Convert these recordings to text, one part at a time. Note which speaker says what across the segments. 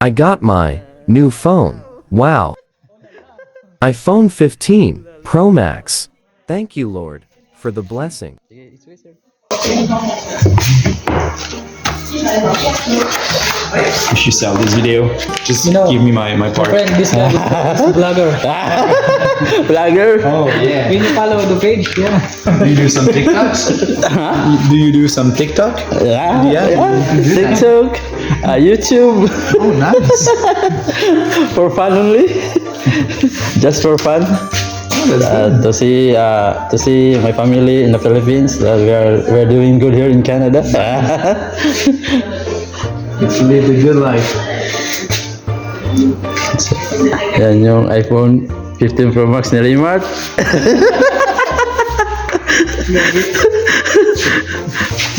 Speaker 1: I got my new phone. Wow. iPhone 15 Pro Max. Thank you, Lord, for the blessing.
Speaker 2: You should sell this video. Just give me my part.
Speaker 3: Friend, this guy is a vlogger.
Speaker 4: Vlogger?
Speaker 2: Oh yeah.
Speaker 3: When you follow the page, yeah.
Speaker 2: Do you do some TikToks? Do you do some TikTok?
Speaker 4: Yeah.
Speaker 2: Yeah.
Speaker 4: TikTok, YouTube,
Speaker 2: Oh nice.
Speaker 4: for fun only. Just for fun. To see my family in the Philippines. We're doing good here in Canada.
Speaker 2: It's live a good life.
Speaker 4: Yan yung iPhone 15 Pro Max ni Raymart.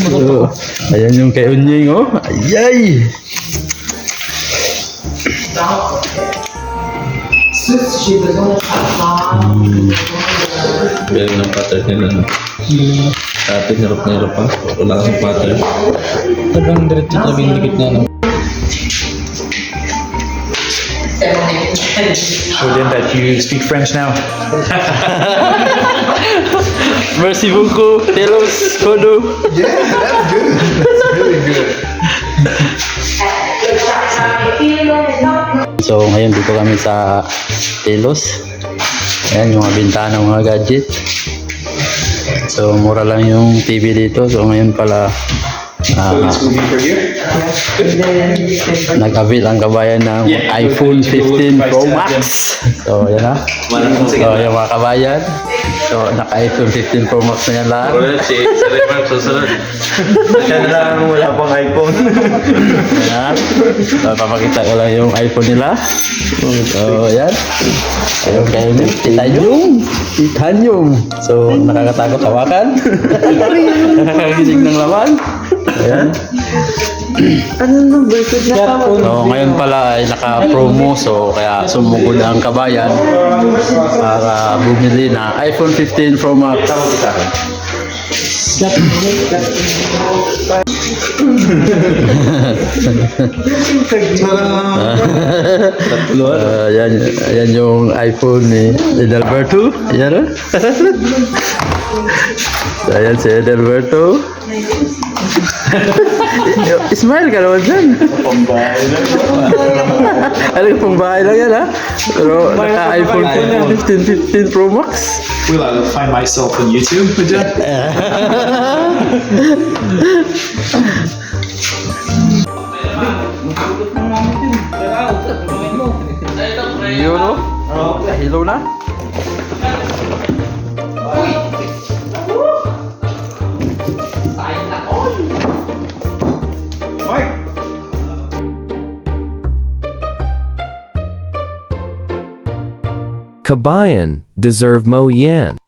Speaker 4: So, ayan yung kay Unying, oh. Ayay!
Speaker 5: Galing ng pattern nila, no? Dati hirap na hirap pa. Wala kasing pattern.
Speaker 3: Talagang diretso na binigit na, no?
Speaker 2: Show them that you speak French now.
Speaker 4: Merci beaucoup, Telos, Kodo.
Speaker 2: Yeah, that's good. That's really good.
Speaker 4: So, ngayon dito kami sa Telos. Ayan, yung mga bintana ng mga gadget. So, mura lang yung TV dito. So, ngayon pala
Speaker 2: This will be for you.
Speaker 4: nag-avail ang kabayan ng iPhone 15 Pro Max. So, yan na. So, yung mga kabayan. So, naka-iPhone 15 Pro Max na yan lahat.
Speaker 5: Wala si Raymart susunod.
Speaker 2: Siya na lang wala pang iPhone.
Speaker 4: Yan. So, papakita ko lang yung iPhone nila. So, yan. Ayun kayo nyo. Titanium. Titanium. So, nakakatakot hawakan. Nakakagising ng laman. Ayan. So, ngayon pala ay naka-promo. So, kaya sumugod ang kabayan para bumili na iPhone 15 Pro Max. Yan yung iPhone ni Edelberto. Yan o. So, ayan si Edelberto. Smile ka naman dyan. Alam ko, pangbahay lang yan ha. Pero naka-iPhone 15 Pro Max.
Speaker 2: Will I find myself on YouTube?
Speaker 4: Yun o. Hilo na.
Speaker 1: Kabayan deserve Mo Yan.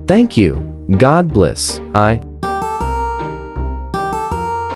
Speaker 1: Thank you. God bless. I